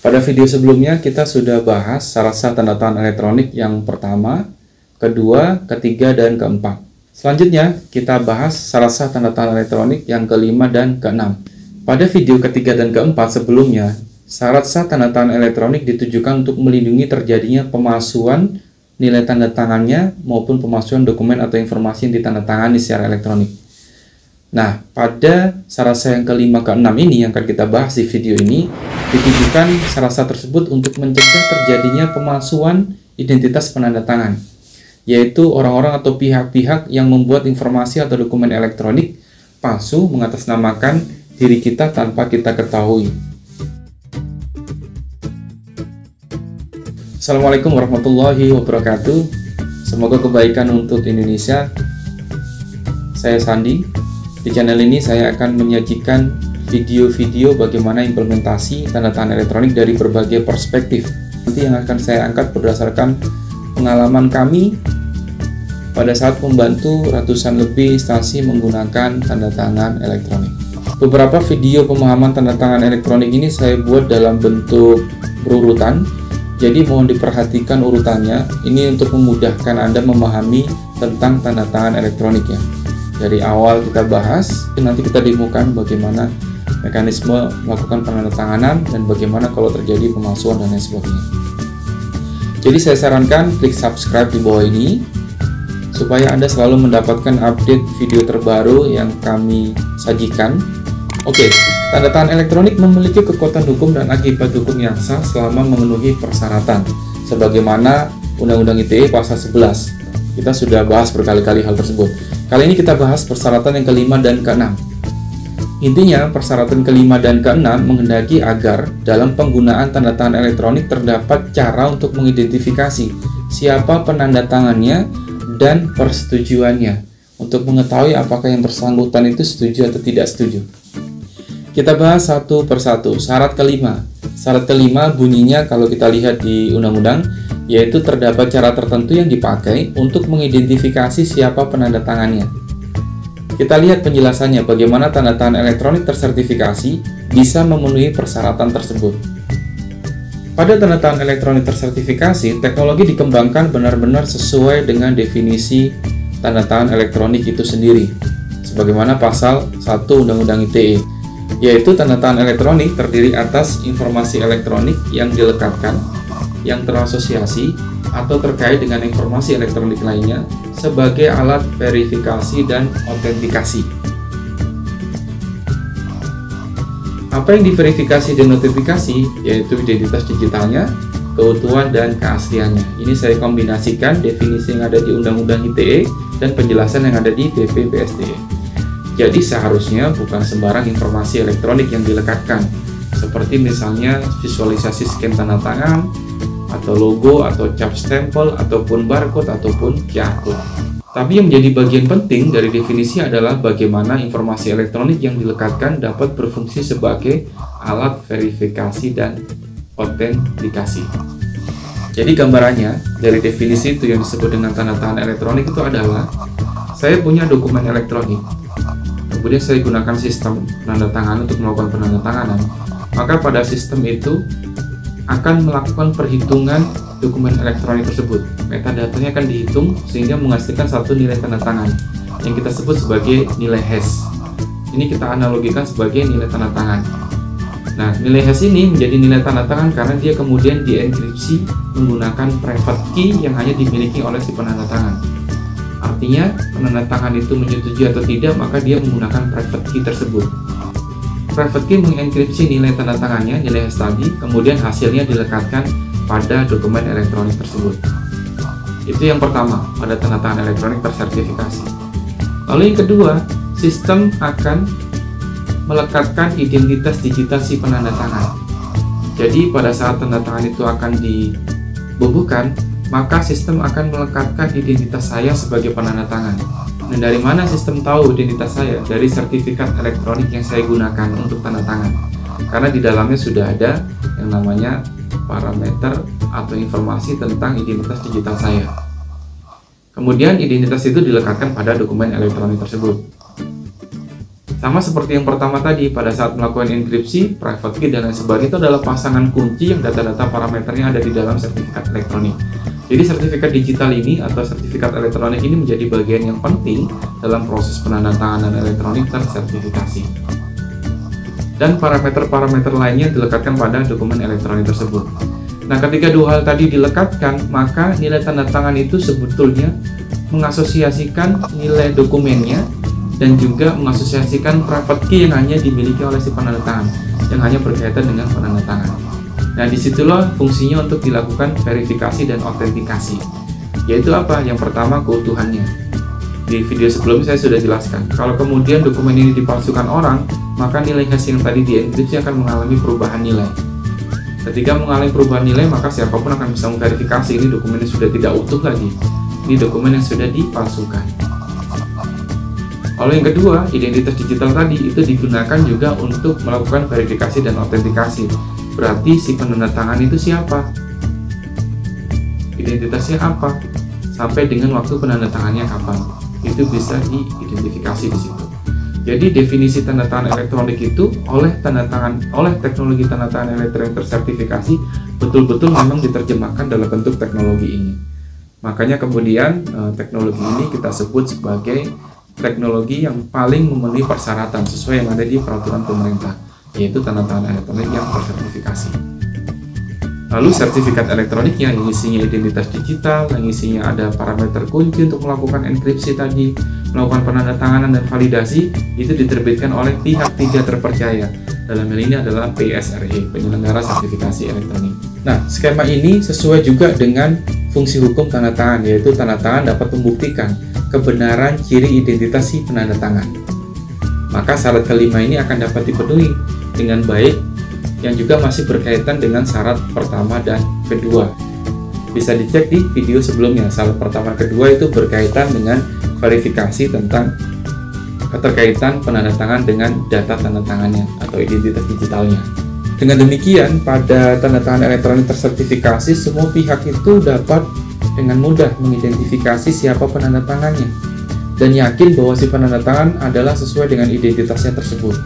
Pada video sebelumnya kita sudah bahas syarat-sah tanda tangan elektronik yang pertama, kedua, ketiga, dan keempat. Selanjutnya kita bahas syarat-sah tanda tangan elektronik yang kelima dan keenam. Pada video ketiga dan keempat sebelumnya, syarat-sah tanda tangan elektronik ditujukan untuk melindungi terjadinya pemalsuan nilai tanda tangannya maupun pemalsuan dokumen atau informasi yang ditandatangani secara elektronik. Nah, pada syarat-sah yang kelima keenam ini yang akan kita bahas di video ini, ditujukan syarat-sah tersebut untuk mencegah terjadinya pemalsuan identitas penanda tangan, yaitu orang-orang atau pihak-pihak yang membuat informasi atau dokumen elektronik palsu mengatasnamakan diri kita tanpa kita ketahui. Assalamualaikum warahmatullahi wabarakatuh. Semoga kebaikan untuk Indonesia. Saya Sandi. Di channel ini saya akan menyajikan video-video bagaimana implementasi tanda tangan elektronik dari berbagai perspektif. Nanti yang akan saya angkat berdasarkan pengalaman kami pada saat membantu ratusan lebih instansi menggunakan tanda tangan elektronik. Beberapa video pemahaman tanda tangan elektronik ini saya buat dalam bentuk berurutan, jadi mohon diperhatikan urutannya. Ini untuk memudahkan Anda memahami tentang tanda tangan elektronik ya. Dari awal kita bahas, nanti kita demokan bagaimana mekanisme melakukan penandatanganan dan bagaimana kalau terjadi pemalsuan dan lain sebagainya. Jadi saya sarankan klik subscribe di bawah ini supaya Anda selalu mendapatkan update video terbaru yang kami sajikan. Oke, tanda tangan elektronik memiliki kekuatan hukum dan akibat hukum yang sah selama memenuhi persyaratan sebagaimana Undang-Undang ITE pasal 11. Kita sudah bahas berkali-kali hal tersebut. Kali ini kita bahas persyaratan yang kelima dan keenam. Intinya, persyaratan kelima dan keenam menghendaki agar dalam penggunaan tanda tangan elektronik terdapat cara untuk mengidentifikasi siapa penanda tangannya dan persetujuannya untuk mengetahui apakah yang bersangkutan itu setuju atau tidak setuju. Kita bahas satu persatu. Syarat kelima. Syarat kelima bunyinya kalau kita lihat di undang-undang, yaitu terdapat cara tertentu yang dipakai untuk mengidentifikasi siapa penanda tangannya. Kita lihat penjelasannya bagaimana tanda tangan elektronik tersertifikasi bisa memenuhi persyaratan tersebut. Pada tanda tangan elektronik tersertifikasi, teknologi dikembangkan benar-benar sesuai dengan definisi tanda tangan elektronik itu sendiri, sebagaimana pasal 1 Undang-Undang ITE, yaitu tanda tangan elektronik terdiri atas informasi elektronik yang dilekatkan, yang terasosiasi atau terkait dengan informasi elektronik lainnya sebagai alat verifikasi dan autentikasi. Apa yang diverifikasi dan notifikasi yaitu identitas digitalnya, keutuhan dan keasliannya. Ini saya kombinasikan definisi yang ada di Undang-Undang ITE dan penjelasan yang ada di PP PSDE. Jadi seharusnya bukan sembarang informasi elektronik yang dilekatkan, seperti misalnya visualisasi scan tanda tangan, atau logo, atau cap stempel, ataupun barcode, ataupun QR code. Tapi yang menjadi bagian penting dari definisi adalah bagaimana informasi elektronik yang dilekatkan dapat berfungsi sebagai alat verifikasi dan autentikasi. Jadi gambarannya dari definisi itu yang disebut dengan tanda tangan elektronik itu adalah saya punya dokumen elektronik, kemudian saya gunakan sistem penandatanganan untuk melakukan penandatanganan, maka pada sistem itu akan melakukan perhitungan dokumen elektronik tersebut. Metadatanya akan dihitung sehingga menghasilkan satu nilai tanda tangan yang kita sebut sebagai nilai hash. Ini kita analogikan sebagai nilai tanda tangan. Nah, nilai hash ini menjadi nilai tanda tangan karena dia kemudian dienkripsi menggunakan private key yang hanya dimiliki oleh si penanda tangan. Artinya, penanda tangan itu menyetujui atau tidak, maka dia menggunakan private key tersebut. Private key mengenkripsi nilai tanda tangannya, nilai hash tadi, kemudian hasilnya dilekatkan pada dokumen elektronik tersebut. Itu yang pertama, pada tanda tangan elektronik tersertifikasi. Lalu yang kedua, sistem akan melekatkan identitas digital si penanda tangan. Jadi pada saat tanda tangan itu akan dibubuhkan, maka sistem akan melekatkan identitas saya sebagai penanda tangan. Dan dari mana sistem tahu identitas saya? Dari sertifikat elektronik yang saya gunakan untuk tanda tangan. Karena di dalamnya sudah ada yang namanya parameter atau informasi tentang identitas digital saya. Kemudian identitas itu dilekatkan pada dokumen elektronik tersebut. Sama seperti yang pertama tadi, pada saat melakukan enkripsi, private key, dan lain sebagainya itu adalah pasangan kunci yang data-data parameternya ada di dalam sertifikat elektronik. Jadi sertifikat digital ini atau sertifikat elektronik ini menjadi bagian yang penting dalam proses penandatanganan elektronik tersertifikasi. Dan parameter-parameter lainnya dilekatkan pada dokumen elektronik tersebut. Nah, ketika dua hal tadi dilekatkan, maka nilai tanda tangan itu sebetulnya mengasosiasikan nilai dokumennya dan juga mengasosiasikan private key yang hanya dimiliki oleh si penandatangan, yang hanya berkaitan dengan penandatangan. Nah, disitulah fungsinya untuk dilakukan verifikasi dan autentikasi. Yaitu apa? Yang pertama, keutuhannya. Di video sebelumnya saya sudah jelaskan, kalau kemudian dokumen ini dipalsukan orang, maka nilai hash yang tadi dienkripsi akan mengalami perubahan nilai. Ketika mengalami perubahan nilai, maka siapapun akan bisa memverifikasi ini dokumennya sudah tidak utuh lagi. Ini dokumen yang sudah dipalsukan. Lalu yang kedua, identitas digital tadi itu digunakan juga untuk melakukan verifikasi dan autentikasi. Berarti si penandatangan itu siapa? Identitasnya apa? Sampai dengan waktu penandatangannya kapan? Itu bisa diidentifikasi di situ. Jadi definisi tanda tangan elektronik itu oleh teknologi tanda tangan elektronik tersertifikasi betul-betul memang diterjemahkan dalam bentuk teknologi ini. Makanya kemudian teknologi ini kita sebut sebagai teknologi yang paling memenuhi persyaratan sesuai yang ada di peraturan pemerintah, yaitu tanda tangan elektronik yang tersertifikasi. Lalu sertifikat elektroniknya yang isinya identitas digital, yang isinya ada parameter kunci untuk melakukan enkripsi tadi, melakukan penandatanganan dan validasi, itu diterbitkan oleh pihak tiga terpercaya. Dalam hal ini adalah PSRE, penyelenggara sertifikasi elektronik. Nah, skema ini sesuai juga dengan fungsi hukum tanda tangan, yaitu tanda tangan dapat membuktikan kebenaran ciri identitas si penandatangan. Maka syarat kelima ini akan dapat dipenuhi dengan baik, yang juga masih berkaitan dengan syarat pertama dan kedua. Bisa dicek di video sebelumnya. Syarat pertama dan kedua itu berkaitan dengan verifikasi tentang keterkaitan penandatangan dengan data tanda tangannya atau identitas digitalnya. Dengan demikian, pada tanda tangan elektronik tersertifikasi, semua pihak itu dapat dengan mudah mengidentifikasi siapa penandatangannya dan yakin bahwa si penandatangan adalah sesuai dengan identitasnya tersebut.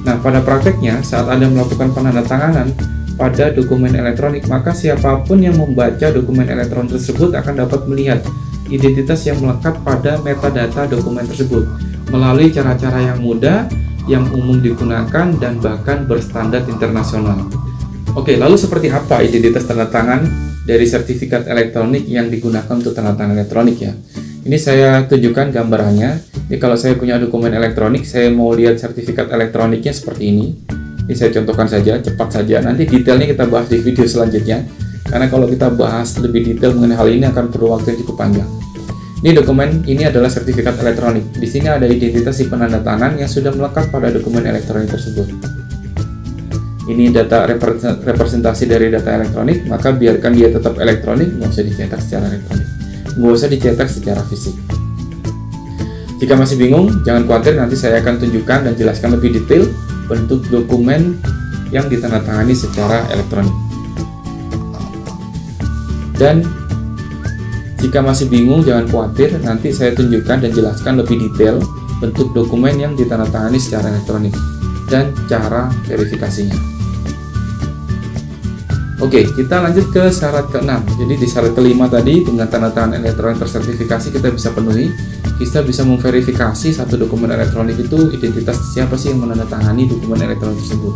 Nah, pada prakteknya, saat Anda melakukan penandatanganan pada dokumen elektronik, maka siapapun yang membaca dokumen elektronik tersebut akan dapat melihat identitas yang melekat pada metadata dokumen tersebut melalui cara-cara yang mudah, yang umum digunakan, dan bahkan berstandar internasional. Oke, lalu seperti apa identitas tanda tangan dari sertifikat elektronik yang digunakan untuk tanda tangan elektronik ya? Ini saya tunjukkan gambarannya. Jadi kalau saya punya dokumen elektronik, saya mau lihat sertifikat elektroniknya seperti ini. Ini saya contohkan saja, cepat saja. Nanti detailnya kita bahas di video selanjutnya. Karena kalau kita bahas lebih detail mengenai hal ini akan perlu waktu yang cukup panjang. Ini dokumen, ini adalah sertifikat elektronik. Di sini ada identitas si penanda tangan yang sudah melekat pada dokumen elektronik tersebut. Ini data representasi dari data elektronik, maka biarkan dia tetap elektronik, nggak usah dicetak secara elektronik. Nggak usah dicetak secara fisik. Jika masih bingung, jangan khawatir, nanti saya akan tunjukkan dan jelaskan lebih detail bentuk dokumen yang ditandatangani secara elektronik. Dan jika masih bingung, jangan khawatir, nanti saya tunjukkan dan jelaskan lebih detail bentuk dokumen yang ditandatangani secara elektronik dan cara verifikasinya. Oke, kita lanjut ke syarat ke-6. Jadi di syarat ke-5 tadi, dengan tanda tangan elektronik tersertifikasi kita bisa penuhi. Kita bisa memverifikasi satu dokumen elektronik itu identitas siapa sih yang menandatangani dokumen elektronik tersebut.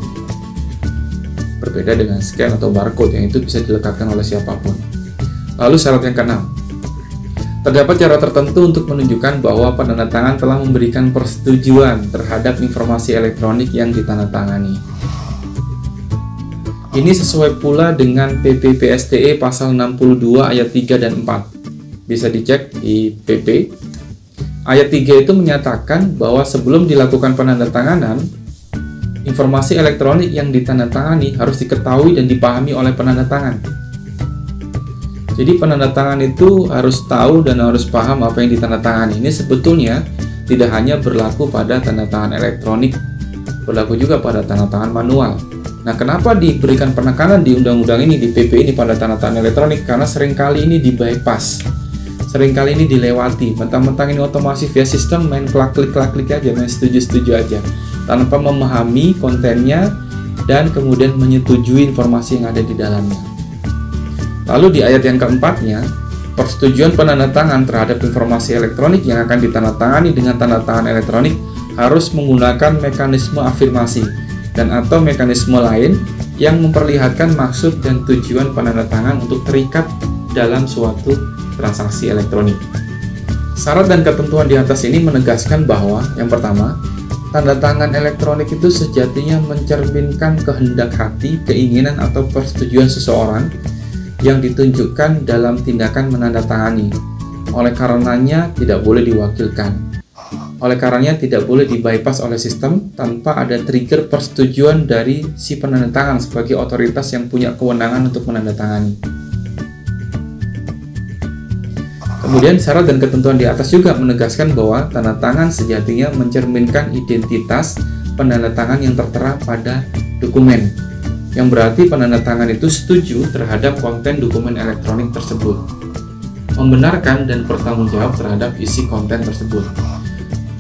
Berbeda dengan scan atau barcode yang itu bisa dilekatkan oleh siapapun. Lalu syarat yang ke-6. Terdapat cara tertentu untuk menunjukkan bahwa penandatangan telah memberikan persetujuan terhadap informasi elektronik yang ditandatangani. Ini sesuai pula dengan PP PSTE pasal 62 ayat 3 dan 4. Bisa dicek di PP. Ayat 3 itu menyatakan bahwa sebelum dilakukan penandatanganan, informasi elektronik yang ditandatangani harus diketahui dan dipahami oleh penandatangan. Jadi penandatangan itu harus tahu dan harus paham apa yang ditandatangani. Ini sebetulnya tidak hanya berlaku pada tanda tangan elektronik, berlaku juga pada tanda tangan manual. Nah, kenapa diberikan penekanan di undang-undang ini, di PP ini pada tanda tangan elektronik? Karena seringkali ini di bypass. seringkali ini dilewati, mentang-mentang ini otomasi via sistem, main klik aja, main setuju aja, tanpa memahami kontennya dan kemudian menyetujui informasi yang ada di dalamnya. Lalu di ayat yang keempatnya, persetujuan penandatangan terhadap informasi elektronik yang akan ditandatangani dengan tanda tangan elektronik harus menggunakan mekanisme afirmasi dan atau mekanisme lain yang memperlihatkan maksud dan tujuan penandatangan untuk terikat dalam suatu transaksi elektronik. Syarat dan ketentuan di atas ini menegaskan bahwa yang pertama, tanda tangan elektronik itu sejatinya mencerminkan kehendak hati, keinginan atau persetujuan seseorang yang ditunjukkan dalam tindakan menandatangani. Oleh karenanya tidak boleh diwakilkan. Oleh karenanya tidak boleh di-bypass oleh sistem tanpa ada trigger persetujuan dari si penandatangan sebagai otoritas yang punya kewenangan untuk menandatangani. Kemudian syarat dan ketentuan di atas juga menegaskan bahwa tanda tangan sejatinya mencerminkan identitas penandatangan yang tertera pada dokumen, yang berarti penandatangan itu setuju terhadap konten dokumen elektronik tersebut, membenarkan dan bertanggung jawab terhadap isi konten tersebut.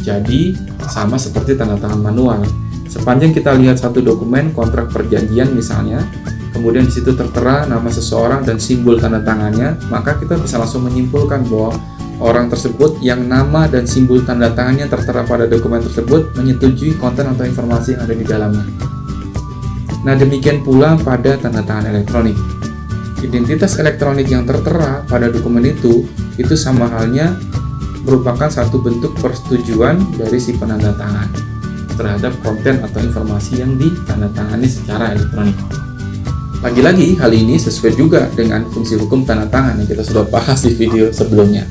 Jadi sama seperti tanda tangan manual. Sepanjang kita lihat satu dokumen kontrak perjanjian misalnya, kemudian di situ tertera nama seseorang dan simbol tanda tangannya, maka kita bisa langsung menyimpulkan bahwa orang tersebut yang nama dan simbol tanda tangannya tertera pada dokumen tersebut menyetujui konten atau informasi yang ada di dalamnya. Nah, demikian pula pada tanda tangan elektronik. Identitas elektronik yang tertera pada dokumen itu sama halnya merupakan satu bentuk persetujuan dari si penandatangan terhadap konten atau informasi yang ditandatangani secara elektronik. Lagi-lagi, hal ini sesuai juga dengan fungsi hukum tanda tangan yang kita sudah bahas di video sebelumnya.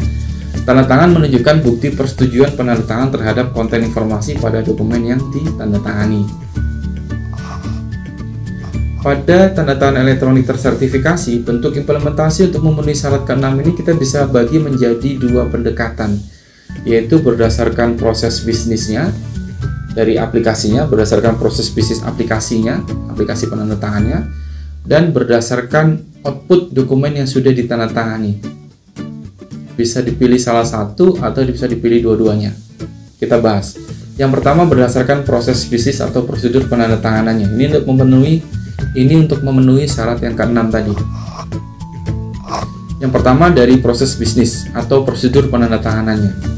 Tanda tangan menunjukkan bukti persetujuan penandatangan terhadap konten informasi pada dokumen yang ditandatangani. Pada tanda tangan elektronik tersertifikasi, bentuk implementasi untuk memenuhi syarat ke-6 ini kita bisa bagi menjadi dua pendekatan, yaitu berdasarkan proses bisnisnya, dari aplikasinya, berdasarkan proses bisnis aplikasinya, aplikasi penandatangannya, dan berdasarkan output dokumen yang sudah ditandatangani. Bisa dipilih salah satu atau bisa dipilih dua-duanya. Kita bahas. Yang pertama berdasarkan proses bisnis atau prosedur penandatanganannya. Ini untuk memenuhi syarat yang ke-6 tadi. Yang pertama dari proses bisnis atau prosedur penandatanganannya.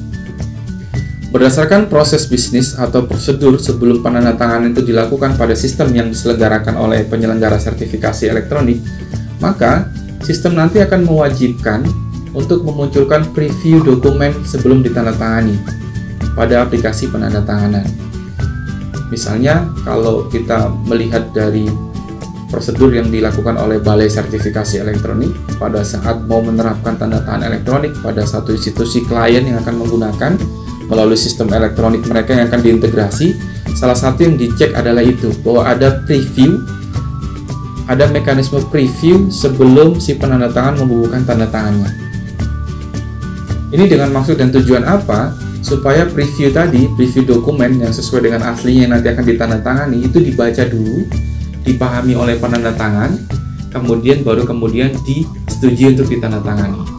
Berdasarkan proses bisnis atau prosedur sebelum penandatanganan itu dilakukan pada sistem yang diselenggarakan oleh penyelenggara sertifikasi elektronik, maka sistem nanti akan mewajibkan untuk memunculkan preview dokumen sebelum ditandatangani pada aplikasi penandatanganan. Misalnya, kalau kita melihat dari prosedur yang dilakukan oleh Balai Sertifikasi Elektronik pada saat mau menerapkan tanda tangan elektronik pada satu institusi klien yang akan menggunakan melalui sistem elektronik mereka yang akan diintegrasi, salah satu yang dicek adalah itu, bahwa ada preview, ada mekanisme preview sebelum si penandatangan membubuhkan tanda tangannya. Ini dengan maksud dan tujuan apa? Supaya preview tadi, preview dokumen yang sesuai dengan aslinya yang nanti akan ditandatangani itu dibaca dulu, dipahami oleh penandatangan, kemudian disetujui untuk ditandatangani.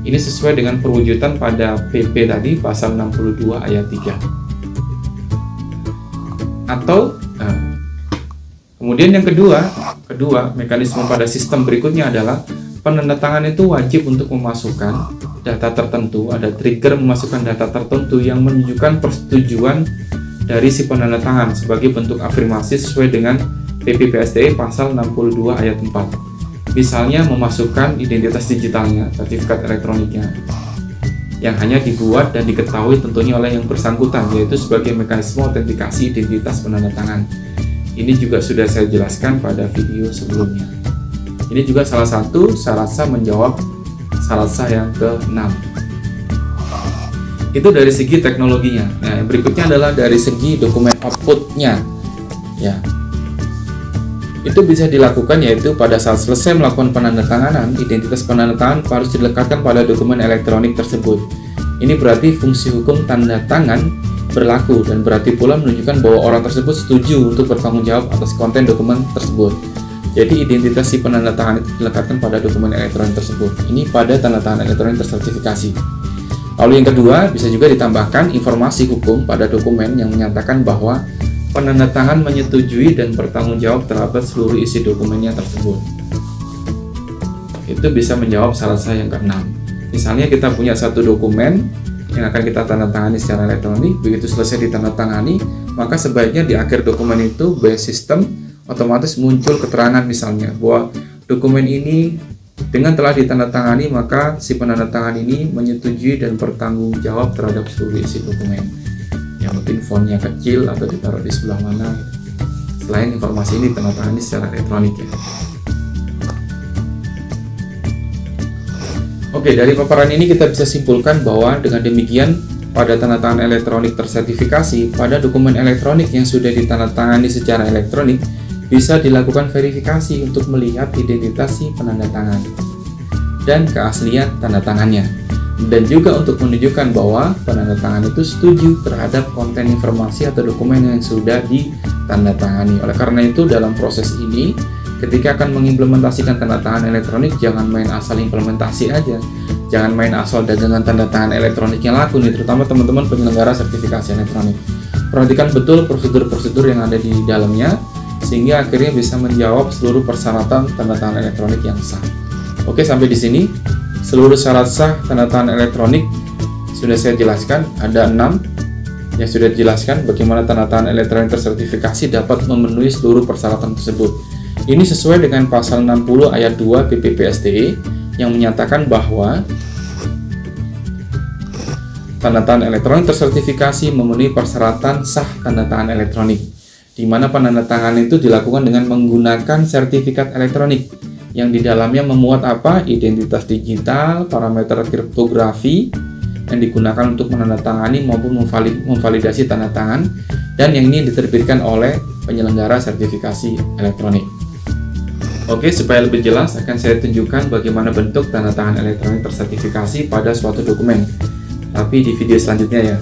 Ini sesuai dengan perwujudan pada PP tadi, pasal 62 ayat 3. Kemudian yang kedua, mekanisme pada sistem berikutnya adalah penandatangan itu wajib untuk memasukkan data tertentu, ada trigger memasukkan data tertentu yang menunjukkan persetujuan dari si penandatangan sebagai bentuk afirmasi sesuai dengan PP PSDE pasal 62 ayat 4. Misalnya memasukkan identitas digitalnya, sertifikat elektroniknya, yang hanya dibuat dan diketahui tentunya oleh yang bersangkutan, yaitu sebagai mekanisme autentikasi identitas penandatangan. Ini juga sudah saya jelaskan pada video sebelumnya. Ini juga salah satu syarat sah menjawab syarat sah yang ke-6. Itu dari segi teknologinya. Nah, yang berikutnya adalah dari segi dokumen outputnya. Ya. Itu bisa dilakukan yaitu pada saat selesai melakukan penandatanganan, identitas penandatangan harus dilekatkan pada dokumen elektronik tersebut. Ini berarti fungsi hukum tanda tangan berlaku dan berarti pula menunjukkan bahwa orang tersebut setuju untuk bertanggung jawab atas konten dokumen tersebut. Jadi identitas si penandatangan itu dilekatkan pada dokumen elektronik tersebut. Ini pada tanda tangan elektronik tersertifikasi. Lalu yang kedua, bisa juga ditambahkan informasi hukum pada dokumen yang menyatakan bahwa penandatangan menyetujui dan bertanggung jawab terhadap seluruh isi dokumennya tersebut. Itu bisa menjawab syarat yang keenam. Misalnya kita punya satu dokumen yang akan kita tandatangani secara elektronik, begitu selesai ditandatangani, maka sebaiknya di akhir dokumen itu by system otomatis muncul keterangan misalnya bahwa dokumen ini dengan telah ditandatangani maka si penandatangan ini menyetujui dan bertanggung jawab terhadap seluruh isi dokumen. Yang mungkin fontnya kecil atau ditaruh di sebelah mana gitu. Selain informasi ini ditandatangani secara elektronik ya. Oke, dari paparan ini kita bisa simpulkan bahwa dengan demikian pada tanda tangan elektronik tersertifikasi, pada dokumen elektronik yang sudah ditandatangani secara elektronik bisa dilakukan verifikasi untuk melihat identitas si penandatangan dan keaslian tanda tangannya, dan juga untuk menunjukkan bahwa penandatangan itu setuju terhadap konten informasi atau dokumen yang sudah ditandatangani. Oleh karena itu, dalam proses ini ketika akan mengimplementasikan tanda tangan elektronik, jangan main asal implementasi aja, jangan main asal dagangan tanda tangan elektroniknya laku nih, terutama teman-teman penyelenggara sertifikasi elektronik. Perhatikan betul prosedur-prosedur yang ada di dalamnya, sehingga akhirnya bisa menjawab seluruh persyaratan tanda tangan elektronik yang sah. Oke, sampai di sini seluruh syarat sah tanda tangan elektronik sudah saya jelaskan. Ada 6 yang sudah dijelaskan bagaimana tanda tangan elektronik tersertifikasi dapat memenuhi seluruh persyaratan tersebut. Ini sesuai dengan pasal 60 ayat 2 PPPSTE yang menyatakan bahwa tanda tangan elektronik tersertifikasi memenuhi persyaratan sah tanda tangan elektronik, di mana penandatangan itu dilakukan dengan menggunakan sertifikat elektronik yang di dalamnya memuat apa? Identitas digital, parameter kriptografi yang digunakan untuk menandatangani maupun memvalidasi tanda tangan, dan yang ini diterbitkan oleh penyelenggara sertifikasi elektronik. Oke, supaya lebih jelas akan saya tunjukkan bagaimana bentuk tanda tangan elektronik tersertifikasi pada suatu dokumen. Tapi di video selanjutnya ya.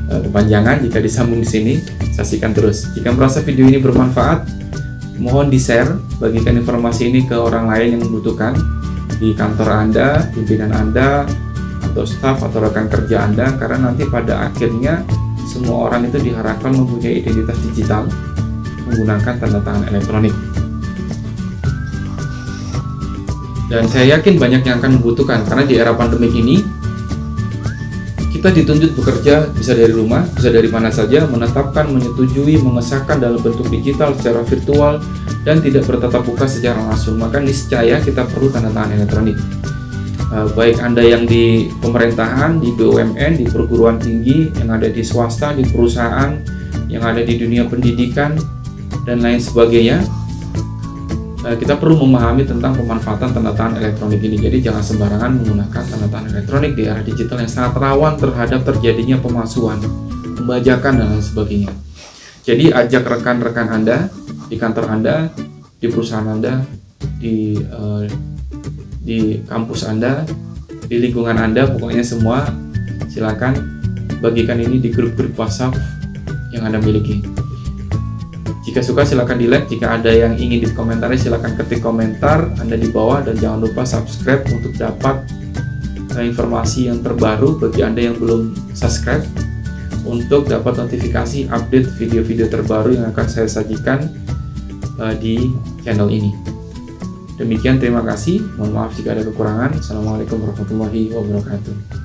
Kepanjangan jika disambung di sini, saksikan terus. Jika merasa video ini bermanfaat, mohon di-share, bagikan informasi ini ke orang lain yang membutuhkan di kantor Anda, pimpinan Anda, atau staf atau rekan kerja Anda, karena nanti pada akhirnya semua orang itu diharapkan mempunyai identitas digital menggunakan tanda tangan elektronik. Dan saya yakin banyak yang akan membutuhkan, karena di era pandemik ini kita dituntut bekerja bisa dari rumah, bisa dari mana saja, menetapkan, menyetujui, mengesahkan dalam bentuk digital secara virtual dan tidak bertatap muka secara langsung. Maka niscaya kita perlu tanda tangan elektronik. Baik Anda yang di pemerintahan, di BUMN, di perguruan tinggi, yang ada di swasta, di perusahaan, yang ada di dunia pendidikan dan lain sebagainya, kita perlu memahami tentang pemanfaatan tanda tangan elektronik ini. Jadi jangan sembarangan menggunakan tanda tangan elektronik di era digital yang sangat rawan terhadap terjadinya pemalsuan, pembajakan dan lain sebagainya. Jadi ajak rekan-rekan Anda di kantor Anda, di perusahaan Anda, di kampus Anda, di lingkungan Anda, pokoknya semua silakan bagikan ini di grup-grup WhatsApp yang Anda miliki. Jika suka silakan di-like, jika ada yang ingin dikomentari silakan ketik komentar Anda di bawah, dan jangan lupa subscribe untuk dapat informasi yang terbaru. Bagi Anda yang belum subscribe, untuk dapat notifikasi update video-video terbaru yang akan saya sajikan di channel ini. Demikian, terima kasih. Mohon maaf jika ada kekurangan. Assalamualaikum warahmatullahi wabarakatuh.